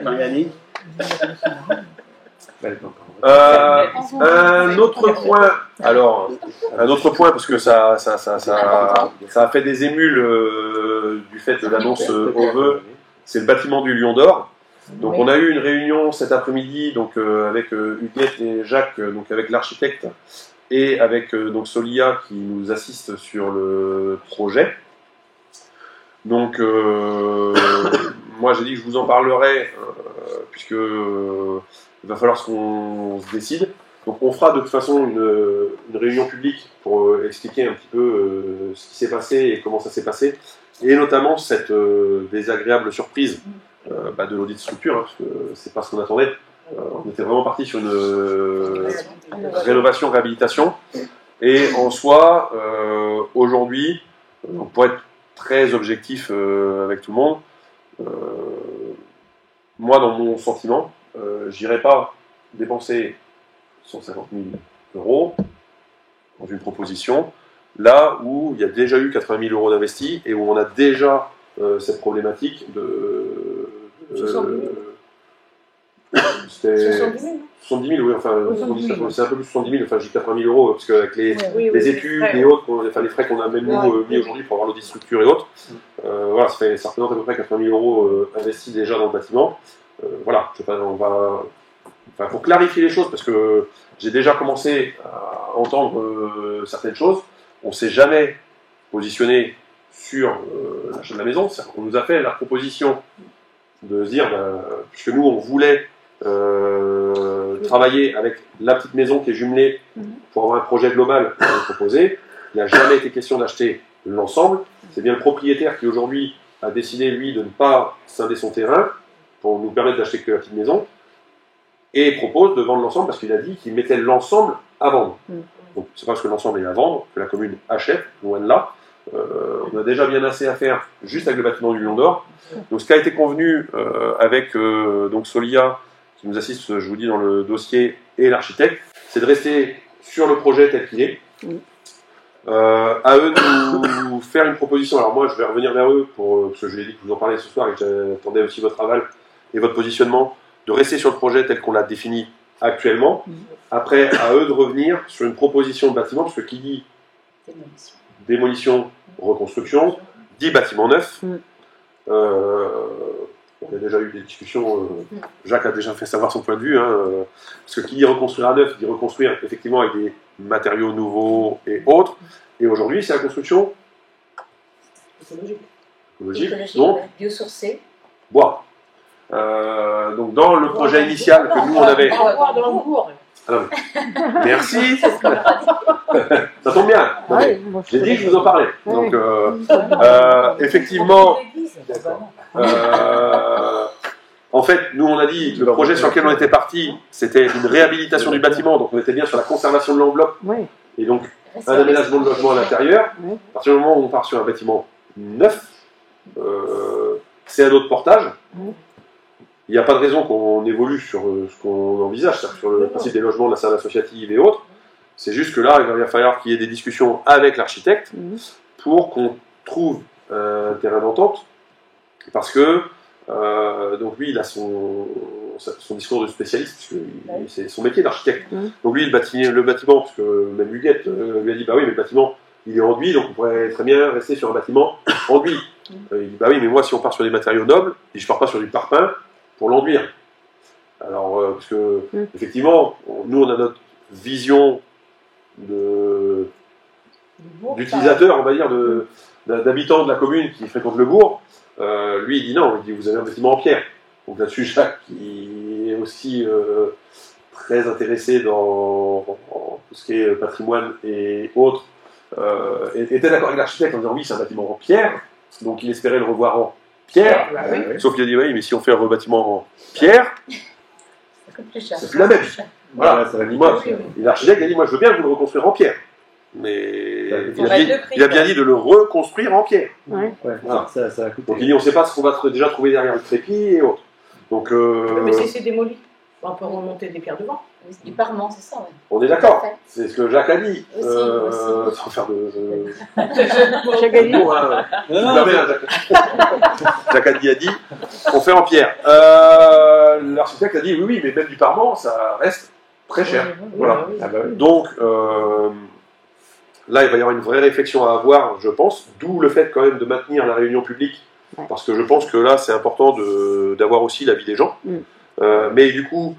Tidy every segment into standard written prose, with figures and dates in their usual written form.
Mariani. Un autre point, alors, un autre point, parce que ça a fait des émules du fait de l'annonce au vœu, c'est le bâtiment du Lion d'Or. Donc on a eu une réunion cet après-midi donc avec Huguette et Jacques, donc avec l'architecte, et avec donc Solia qui nous assiste sur le projet. Donc moi j'ai dit que je vous en parlerai, puisque il va falloir qu'on se décide. Donc on fera de toute façon une réunion publique pour expliquer un petit peu ce qui s'est passé et comment ça s'est passé, et notamment cette désagréable surprise de l'audit de structure, hein, parce que c'est pas ce qu'on attendait. On était vraiment parti sur une rénovation, réhabilitation, et en soi, aujourd'hui, pour être très objectif avec tout le monde, moi dans mon sentiment, j'irai pas dépenser 150 000 € dans une proposition, là où il y a déjà eu 80 000 € d'investis et où on a déjà cette problématique de... 70 000, oui, enfin, c'est un peu plus de 70 000, enfin, j'ai 80 000 €, parce qu'avec les études et autres, enfin, les frais qu'on a même nous mis aujourd'hui pour avoir l'audit structure et autres, voilà, ça représente à peu près 80 000 € investis déjà dans le bâtiment. Voilà, on va... Enfin, pour clarifier les choses, parce que j'ai déjà commencé à entendre certaines choses, on ne s'est jamais positionné sur l'achat de la maison. C'est-à-dire qu'on nous a fait la proposition de se dire, puisque nous on voulait travailler avec la petite maison qui est jumelée pour avoir un projet global proposé, il n'a jamais été question d'acheter l'ensemble. C'est bien le propriétaire qui aujourd'hui a décidé, lui, de ne pas scinder son terrain pour nous permettre d'acheter que la petite maison, et propose de vendre l'ensemble parce qu'il a dit qu'il mettait l'ensemble à vendre. Donc c'est pas parce que l'ensemble est à vendre que la commune achète, loin de là. On a déjà bien assez à faire juste avec le bâtiment du Lion d'Or. Donc ce qui a été convenu avec donc Solia, qui nous assiste, je vous dis, dans le dossier, et l'architecte, c'est de rester sur le projet tel qu'il est. À eux de nous faire une proposition. Alors moi je vais revenir vers eux, parce que je lui ai dit que vous en parlez ce soir et que j'attendais aussi votre aval et votre positionnement, de rester sur le projet tel qu'on l'a défini actuellement. Après, à eux de revenir sur une proposition de bâtiment, parce que qui dit démolition, reconstruction, dit bâtiment neuf. On a déjà eu des discussions, Jacques a déjà fait savoir son point de vue, hein, parce que qui dit reconstruire à neuf, dit reconstruire effectivement avec des matériaux nouveaux et autres. Et aujourd'hui, c'est la construction écologique, donc biosourcée. Bois. Donc dans le projet initial que nous on avait... Alors, merci. Ça tombe bien. J'ai dit que je vous en parlais. Donc effectivement, en fait, nous on a dit que le projet sur lequel on était parti, c'était une réhabilitation du bâtiment, donc on était bien sur la conservation de l'enveloppe, et donc un aménagement de logement à l'intérieur. À partir du moment où on part sur un bâtiment neuf, c'est un autre portage. Il n'y a pas de raison qu'on évolue sur ce qu'on envisage, c'est-à-dire sur le principe des logements, de la salle associative et autres. C'est juste que là, il va falloir qu'il y ait des discussions avec l'architecte pour qu'on trouve un terrain d'entente. Parce que, donc lui, il a son discours de spécialiste, puisque c'est son métier d'architecte. Donc lui, le bâtiment, parce que même Huguette lui a dit, bah oui, mais le bâtiment, il est enduit, donc on pourrait très bien rester sur un bâtiment enduit. Il dit, bah oui, mais moi, si on part sur des matériaux nobles, et je ne pars pas sur du parpaing, pour l'enduire. Alors, parce que, effectivement, nous, on a notre vision d'utilisateur, on va dire, d'habitants de la commune qui fréquentent le bourg. Lui, il dit non, il dit, vous avez un bâtiment en pierre. Donc là-dessus, Jacques, qui est aussi très intéressé dans tout ce qui est patrimoine et autres, était d'accord avec l'architecte en disant oui, c'est un bâtiment en pierre, donc il espérait le revoir en pierre, sauf qu'il a dit oui, mais si on fait un bâtiment en pierre, c'est plus la même. Voilà, moi, l'architecte a dit moi je veux bien vous le reconstruire en pierre, mais il a bien dit de le reconstruire en pierre. Voilà. Donc il dit on ne sait pas ce qu'on va déjà trouver derrière le crépi et autres. Donc, mais c'est démoli. On peut remonter des pierres devant. Du parement, c'est ça, oui. On est d'accord. C'est ce que Jacques a dit. Sans faire de... Jacques a dit. Bon, hein, Jacques a dit, on fait en pierre. L'architecte a dit, oui, mais même du parement, ça reste très cher. Voilà. Donc, là, il va y avoir une vraie réflexion à avoir, je pense, d'où le fait quand même de maintenir la réunion publique, parce que je pense que là, c'est important d'avoir aussi l'avis des gens. Mais du coup,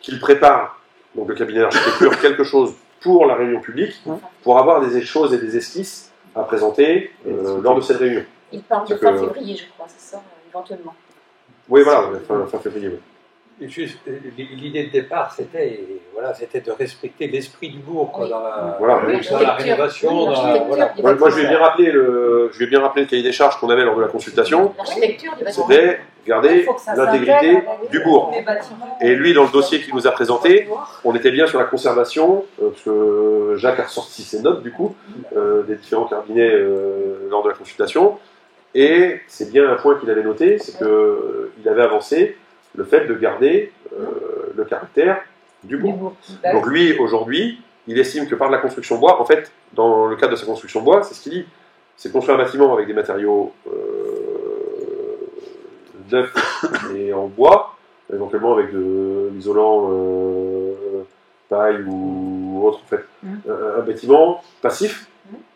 qu'il prépare, donc le cabinet d'architecture, quelque chose pour la réunion publique, pour avoir des choses et des esquisses à présenter lors de cette réunion. Il parle de fin février, je crois, c'est ça, éventuellement. Oui, voilà, fin février. Oui. L'idée de départ, c'était de respecter l'esprit du bourg dans la rénovation. Moi, je vais bien rappeler le cahier des charges qu'on avait lors de la consultation. C'était garder l'intégrité du bourg. Et lui, dans le dossier qu'il nous a présenté, on était bien sur la conservation, parce que Jacques a ressorti ses notes, du coup, des différents cabinets lors de la consultation. Et c'est bien un point qu'il avait noté, c'est qu'il avait avancé le fait de garder le caractère du bourg. Donc lui, aujourd'hui, il estime que par de la construction bois, en fait, dans le cadre de sa construction bois, c'est ce qu'il dit, c'est construire un bâtiment avec des matériaux neufs et en bois, éventuellement avec de l'isolant paille ou autre, en fait. Un bâtiment passif,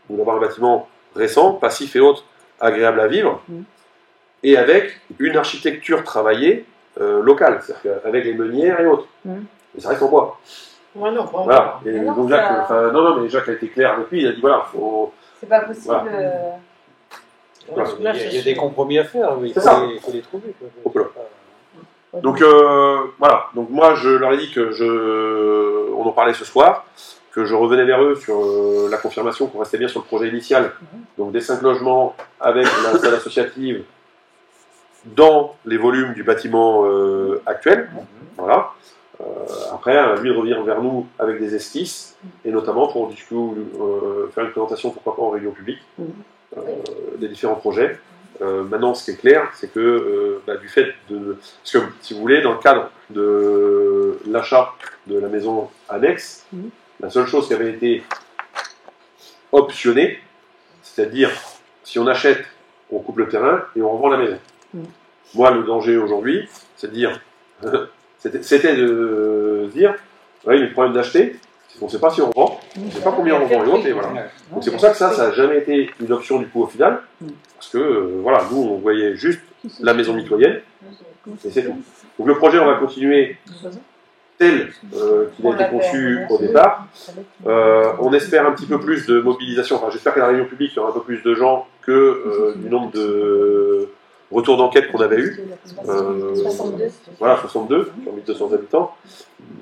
ou d'avoir un bâtiment récent, passif et autre, agréable à vivre, et avec une architecture travaillée locale, c'est-à-dire avec les meunières et autres. Mais ça reste en bois. Ouais, non, bon, voilà. Et donc Jacques, mais Jacques a été clair avec lui, il a dit voilà, faut. C'est pas possible. Voilà. Il y a des compromis à faire, mais il faut les trouver. Donc voilà. Donc moi, je leur ai dit que on en parlait ce soir, que je revenais vers eux sur la confirmation qu'on restait bien sur le projet initial, donc des 5 logements avec la salle associative dans les volumes du bâtiment actuel. Voilà. Après, lui de revenir vers nous avec des esquisses, et notamment pour du coup, faire une présentation, pourquoi pas en réunion publique, des différents projets. Maintenant, ce qui est clair, c'est que du fait de... Parce que, si vous voulez, dans le cadre de l'achat de la maison annexe, la seule chose qui avait été optionnée, c'est-à-dire, si on achète, on coupe le terrain et on revend la maison. Moi, le danger aujourd'hui, c'est de dire... C'était de se dire, oui, le problème d'acheter, c'est qu'on ne sait pas si on vend, on ne sait pas combien on vend et autres, et voilà. Donc c'est pour ça que ça n'a jamais été une option du coup au final, parce que voilà, nous on voyait juste la maison mitoyenne, et c'est tout. Donc le projet, on va continuer tel qu'il a été conçu au départ. On espère un petit peu plus de mobilisation, enfin j'espère qu'à la réunion publique, il y aura un peu plus de gens que du nombre de retours d'enquête qu'on avait eu. 62. Voilà, 62 sur 1200 habitants.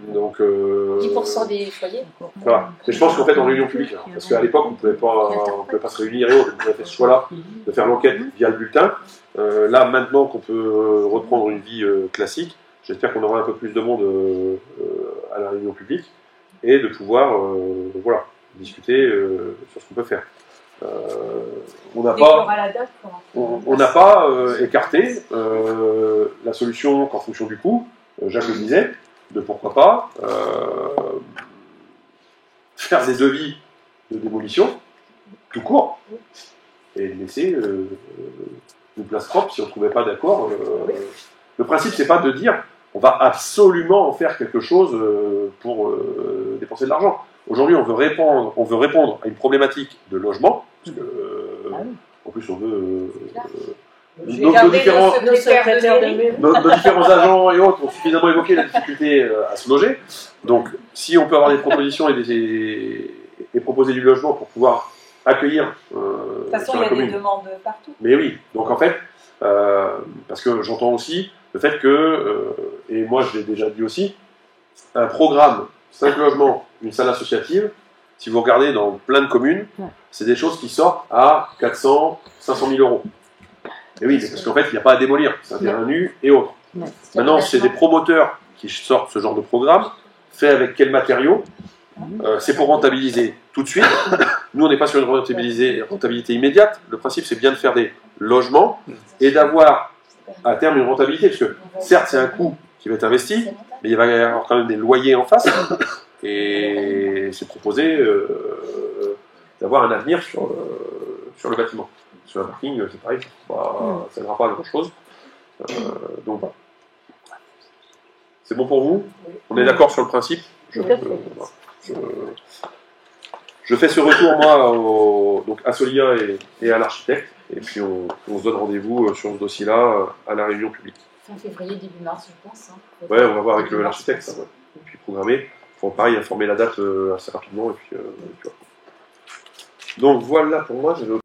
Donc, 10% des foyers. Voilà. Et je pense qu'en fait, en réunion publique, parce qu'à l'époque, on ne pouvait pas se réunir et autres, on avait fait ce choix-là de faire l'enquête via le bulletin. Là, maintenant qu'on peut reprendre une vie classique, j'espère qu'on aura un peu plus de monde à la réunion publique et de pouvoir voilà, discuter sur ce qu'on peut faire. On n'a pas écarté la solution qu'en fonction du coût, Jacques le disait, de pourquoi pas faire des devis de démolition tout court et laisser une place propre si on ne trouvait pas d'accord. Le principe, c'est pas de dire on va absolument en faire quelque chose pour dépenser de l'argent. Aujourd'hui, on veut répondre à une problématique de logement, parce que, en plus, on veut... nos différents agents et autres ont suffisamment évoqué la difficulté à se loger. Donc, si on peut avoir des propositions et proposer du logement pour pouvoir accueillir... de toute façon, il y a des demandes partout. Mais oui, donc en fait, parce que j'entends aussi le fait que, et moi je l'ai déjà dit aussi, un programme, 5 logements, une salle associative, si vous regardez dans plein de communes, c'est des choses qui sortent à 400, 500 000 euros. Et oui, parce qu'en fait, il n'y a pas à démolir, c'est un terrain nu et autres. Maintenant, c'est des promoteurs qui sortent ce genre de programme, fait avec quel matériau, c'est pour rentabiliser tout de suite. Nous, on n'est pas sur une rentabilité immédiate. Le principe, c'est bien de faire des logements et d'avoir à terme une rentabilité, parce que certes, c'est un coût qui va être investi, Mais il va y avoir quand même des loyers en face, et c'est proposé d'avoir un avenir sur le bâtiment. Sur le parking, c'est pareil, ça ne sert pas à grand-chose. Donc voilà. C'est bon pour vous? On est d'accord sur le principe? Je fais ce retour, moi, donc à Solia et à l'architecte, et puis on se donne rendez-vous sur ce dossier-là à la réunion publique. Fin février, début mars, je pense. Hein. Ouais, on va voir avec l'architecte, ça, ouais. Et puis programmer. Il faut pareil informer la date assez rapidement, et puis voilà. Donc voilà pour moi.